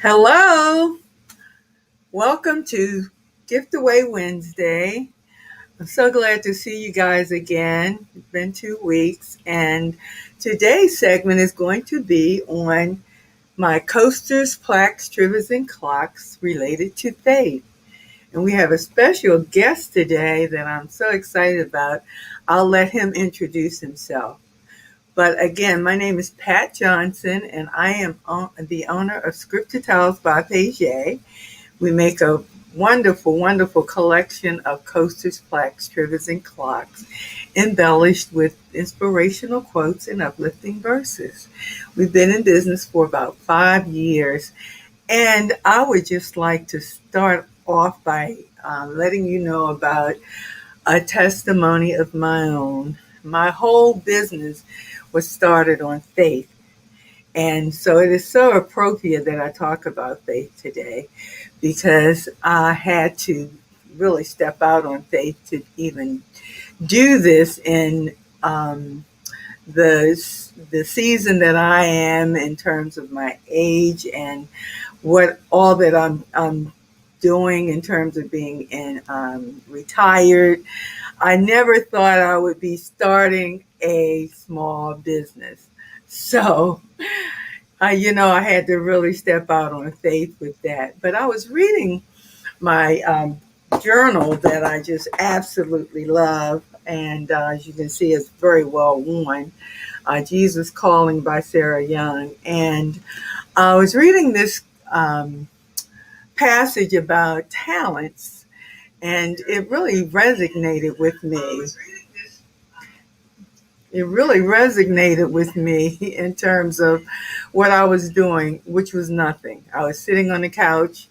Hello, welcome to Gift Away Wednesday. I'm so glad to see you guys again. It's been 2 weeks, and today's segment is going to be on my coasters, plaques, trivets, and clocks related to faith. And we have a special guest today that I'm so excited about. I'll let him introduce himself. But again, my name is Pat Johnson, and I am the owner of Scripture Tales by Paget. We make a wonderful, wonderful collection of coasters, plaques, trivets, and clocks, embellished with inspirational quotes and uplifting verses. We've been in business for about 5 years, and I would just like to start off by letting you know about a testimony of my own. My whole business was started on faith. And so it is so appropriate that I talk about faith today because I had to really step out on faith to even do this in the season that I am in terms of my age and what all that I'm doing in terms of being retired. I never thought I would be starting a small business. So I had to really step out on faith with that. But I was reading my journal that I just absolutely love. And as you can see, it's very well worn. Jesus Calling by Sarah Young. And I was reading this passage about talents, and it really resonated with me. It really resonated with me in terms of what I was doing, which was nothing. I was sitting on the couch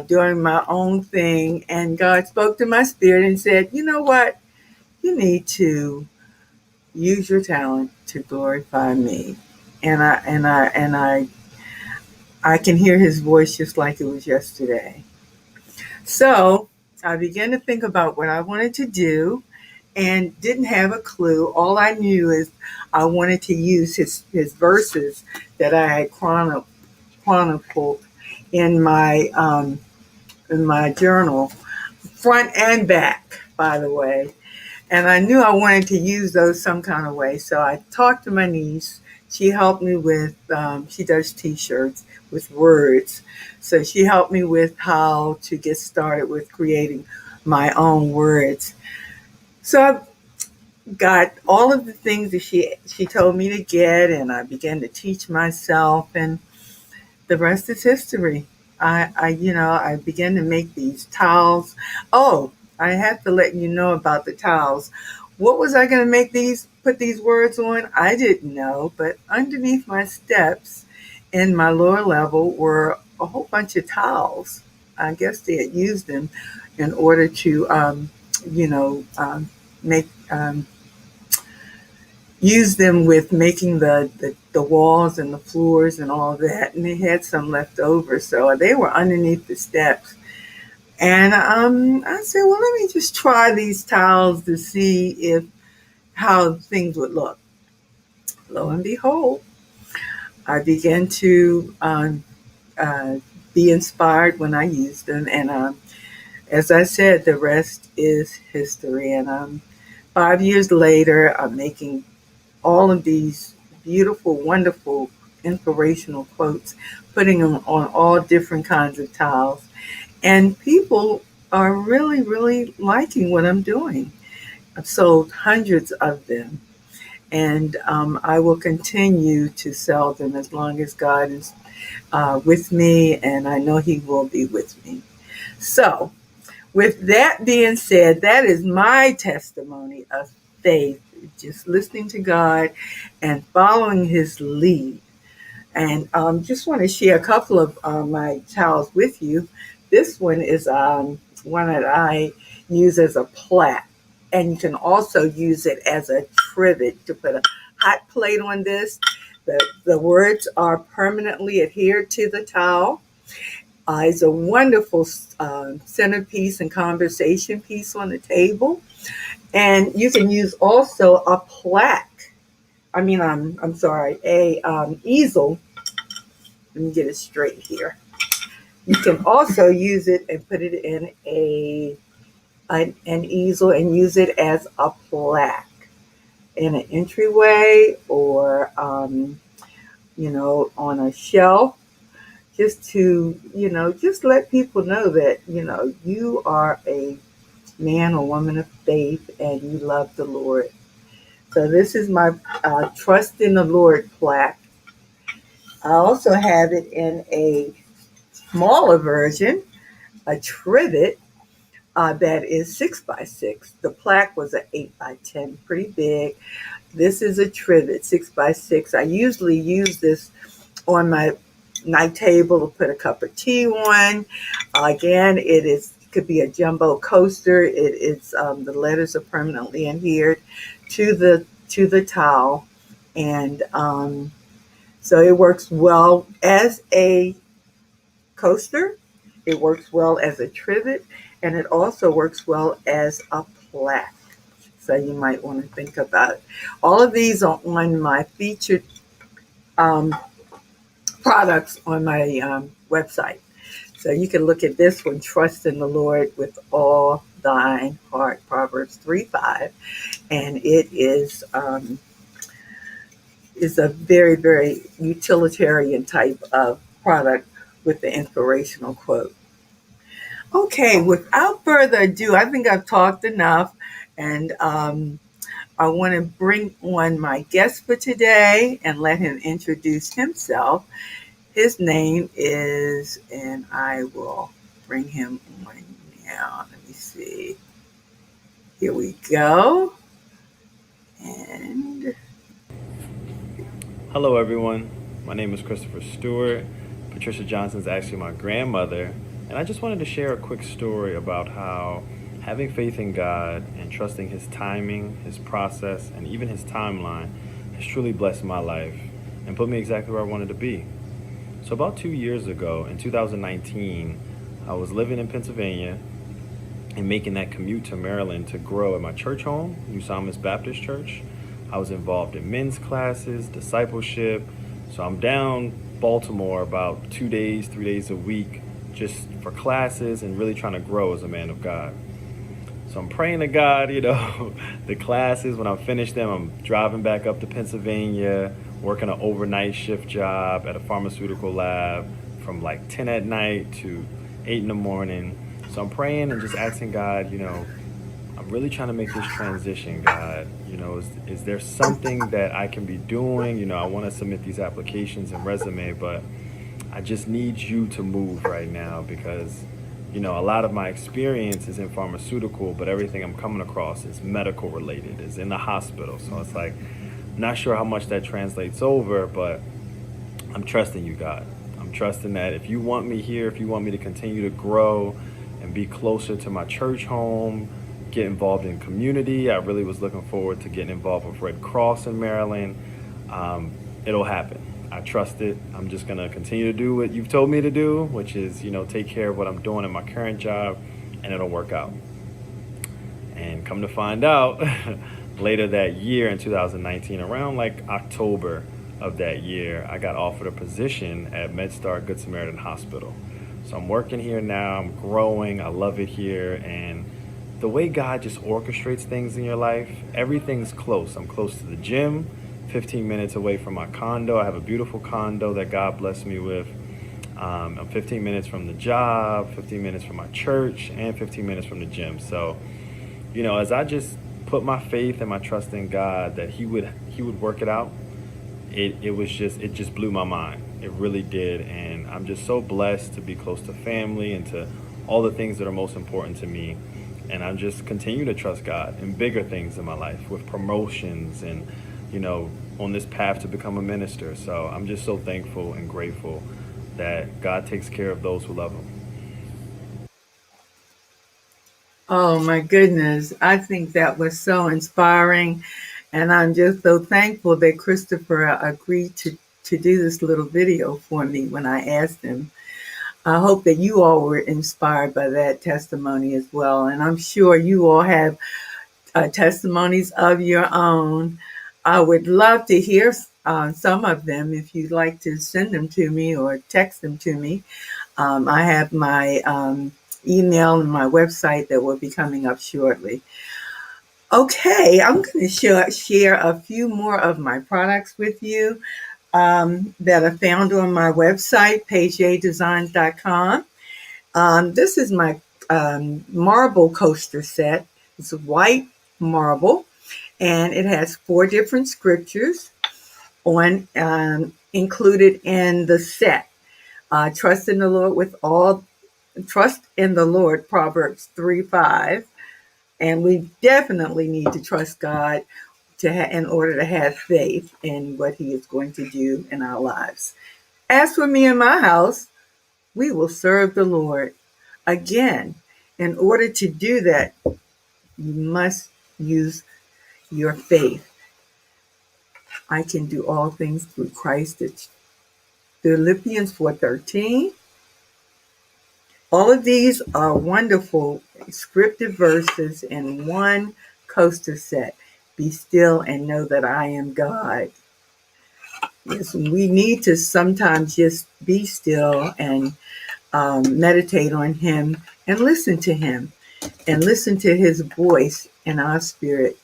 doing my own thing, and God spoke to my spirit and said, "You know what? You need to use your talent to glorify me." And I can hear His voice just like it was yesterday. So I began to think about what I wanted to do and didn't have a clue. All I knew is I wanted to use his verses that I had chronicled in my journal, front and back, by the way. And I knew I wanted to use those some kind of way. So I talked to my niece. She helped me with, she does T-shirts with words. So she helped me with how to get started with creating my own words. So I got all of the things that she told me to get, and I began to teach myself, and the rest is history. I began to make these towels. Oh, I have to let you know about the towels. What was I going to put these words on? I didn't know, but underneath my steps in my lower level were a whole bunch of towels. I guess they had used them in order to, make use them with making the walls and the floors and all that, and they had some left over, so they were underneath the steps. And I said, well, let me just try these towels to see if how things would look. Lo and behold, I began to uh, be inspired when I used them, and as I said, the rest is history. And 5 years later, I'm making all of these beautiful, wonderful, inspirational quotes, putting them on all different kinds of towels. And people are really, really liking what I'm doing. I've sold hundreds of them. And I will continue to sell them as long as God is with me, and I know He will be with me. So, with that being said, that is my testimony of faith, just listening to God and following His lead. And just want to share a couple of my towels with you. This one is one that I use as a plaque, and you can also use it as a trivet to put a hot plate on this. The words are permanently adhered to the towel. It's a wonderful centerpiece and conversation piece on the table. And you can use also a plaque. I'm sorry, a easel. Let me get it straight here. You can also use it and put it in an easel and use it as a plaque in an entryway or on a shelf, just to just let people know that you are a man or woman of faith and you love the Lord. So this is my Trust in the Lord plaque. I also have it in a smaller version, a trivet that is 6x6. The plaque was an 8x10, pretty big. This is a trivet, 6x6. I usually use this on my night table to put a cup of tea on. Again, it could be a jumbo coaster. The letters are permanently adhered to the towel, and so it works well as a coaster. It works well as a trivet, and it also works well as a plaque. So you might want to think about it. All of these are on my featured um, products on my website. So you can look at this one, Trust in the Lord with all thine heart, Proverbs 3:5. And it is a very, very utilitarian type of product with the inspirational quote. Okay, without further ado, I think I've talked enough, and I want to bring on my guest for today and let him introduce himself. His name is, and I will bring him on now. Let me see. Here we go. And Hello, everyone. My name is Christopher Stewart. Patricia Johnson's actually my grandmother. And I just wanted to share a quick story about how having faith in God and trusting His timing, His process, and even His timeline has truly blessed my life and put me exactly where I wanted to be. So, about 2 years ago, in 2019, I was living in Pennsylvania and making that commute to Maryland to grow at my church home, New Psalmist Baptist Church. I was involved in men's classes, discipleship. So I'm down Baltimore about 2 days, 3 days a week just for classes and really trying to grow as a man of God. So I'm praying to God, the classes, when I finish them, I'm driving back up to Pennsylvania, working an overnight shift job at a pharmaceutical lab from like 10 at night to 8 in the morning. So I'm praying and just asking God, I'm really trying to make this transition, God. Is there something that I can be doing? I want to submit these applications and resume, but I just need you to move right now because, a lot of my experience is in pharmaceutical, but everything I'm coming across is medical related, is in the hospital. So it's like, not sure how much that translates over, but I'm trusting you, God. I'm trusting that if you want me here, if you want me to continue to grow and be closer to my church home, get involved in community. I really was looking forward to getting involved with Red Cross in Maryland. It'll happen. I trust it. I'm just going to continue to do what you've told me to do, which is, take care of what I'm doing in my current job, and it'll work out. And come to find out, later that year in 2019, around like October of that year, I got offered a position at MedStar Good Samaritan Hospital. So I'm working here now. I'm growing. I love it here. And the way God just orchestrates things in your life, everything's close. I'm close to the gym, 15 minutes away from my condo. I have a beautiful condo that God blessed me with. I'm 15 minutes from the job, 15 minutes from my church, and 15 minutes from the gym. So, as I just put my faith and my trust in God that He would work it out, it just blew my mind. It really did. And I'm just so blessed to be close to family and to all the things that are most important to me. And I just continue to trust God in bigger things in my life with promotions and, on this path to become a minister. So I'm just so thankful and grateful that God takes care of those who love Him. oh my goodness, I think that was so inspiring. And I'm just so thankful that Christopher agreed to do this little video for me when I asked him. I hope that you all were inspired by that testimony as well. And I'm sure you all have testimonies of your own. I would love to hear some of them if you'd like to send them to me or text them to me. I have my email and my website that will be coming up shortly. Okay, I'm going to share a few more of my products with you that are found on my website, pagedesigns.com. This is my marble coaster set. It's white marble, and it has 4 different scriptures on included in the set. Trust in the Lord with all. Trust in the Lord, Proverbs 3:5, and we definitely need to trust God in order to have faith in what He is going to do in our lives. As for me and my house, we will serve the Lord. Again, in order to do that, you must use your faith. I can do all things through Christ. It's Philippians 4:13. All of these are wonderful scripted verses in one coaster set. Be still and know that I am God. Yes, we need to sometimes just be still and meditate on Him and listen to Him and listen to His voice in our spirit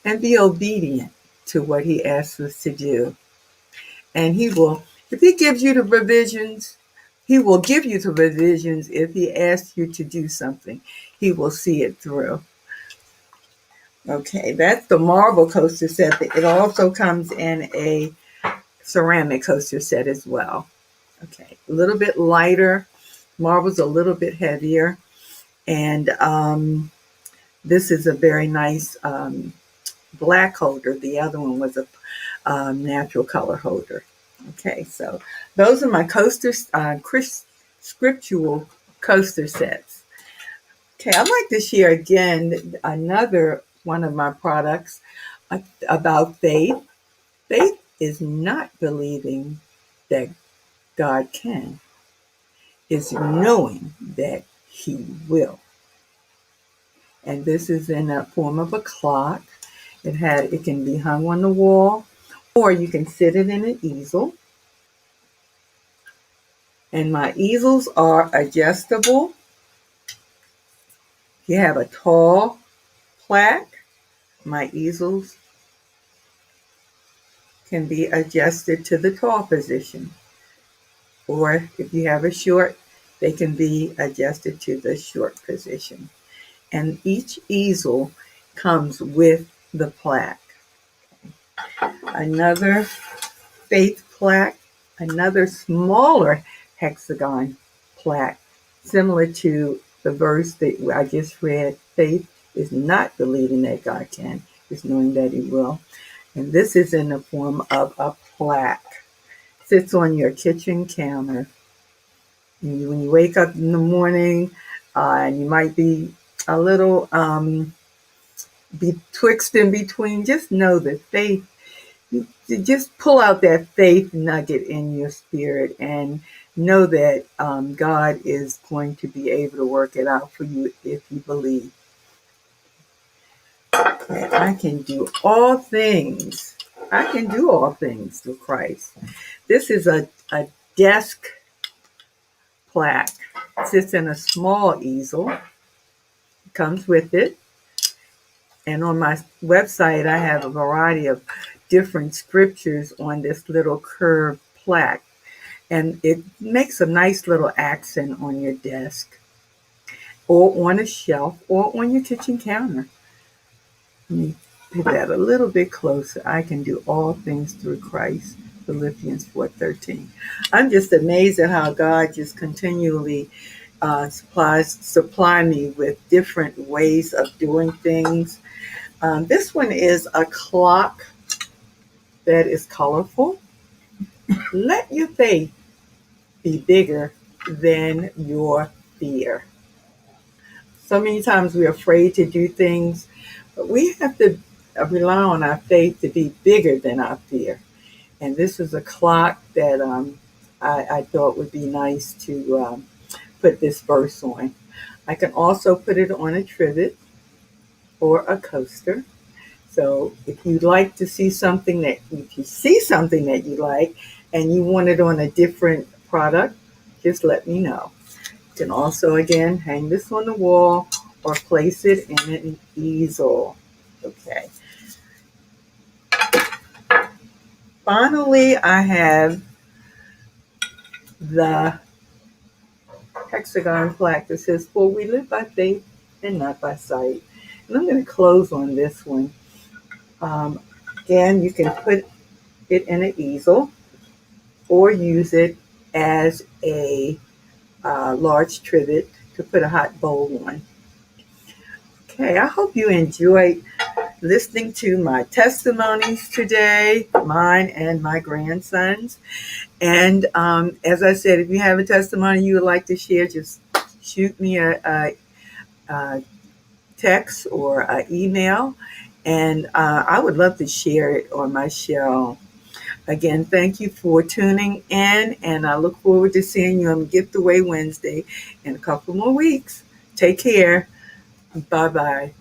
and be obedient to what He asks us to do. And He will, if He gives you the provisions, He will give you the provisions. If He asks you to do something, He will see it through. Okay, that's the marble coaster set. It also comes in a ceramic coaster set as well. Okay, a little bit lighter. Marble's a little bit heavier. And this is a very nice black holder. The other one was a natural color holder. Okay, so those are my coasters, scriptural coaster sets. Okay, I'd like to share again another one of my products about faith. Faith is not believing that God can, it's knowing that He will. And this is in the form of a clock. It can be hung on the wall, or you can sit it in an easel. And my easels are adjustable. If you have a tall plaque, my easels can be adjusted to the tall position. Or if you have a short, they can be adjusted to the short position. And each easel comes with the plaque. Another faith plaque, another smaller hexagon plaque, similar to the verse that I just read. Faith is not believing that God can, it's knowing that He will. And this is in the form of a plaque. Sits on your kitchen counter. And when you wake up in the morning, and you might be a little betwixt in between, just know that faith, you just pull out that faith nugget in your spirit and know that God is going to be able to work it out for you if you believe. And I can do all things. I can do all things through Christ. This is a desk plaque. It sits in a small easel. It comes with it. And on my website, I have a variety of different scriptures on this little curved plaque. And it makes a nice little accent on your desk or on a shelf or on your kitchen counter. Let me put that a little bit closer. I can do all things through Christ. Philippians 4:13. I'm just amazed at how God just continually supply me with different ways of doing things. This one is a clock that is colorful. Let your faith be bigger than your fear. So many times we're afraid to do things, but we have to rely on our faith to be bigger than our fear. And this is a clock that I thought would be nice to put this verse on. I can also put it on a trivet or a coaster. So if you'd like to see something if you see something that you like and you want it on a different product, just let me know. You can also, again, hang this on the wall or place it in an easel. Okay. Finally, I have the hexagon plaque that says, "For we live by faith and not by sight." And I'm going to close on this one. Um, Again, you can put it in an easel or use it as a large trivet to put a hot bowl on. Okay, I hope you enjoyed listening to my testimonies today, mine and my grandsons. And as I said, if you have a testimony you would like to share, just shoot me a text or an email, and I would love to share it on my show. Again, thank you for tuning in, and I look forward to seeing you on Gift Away Wednesday in a couple more weeks. Take care. Bye bye.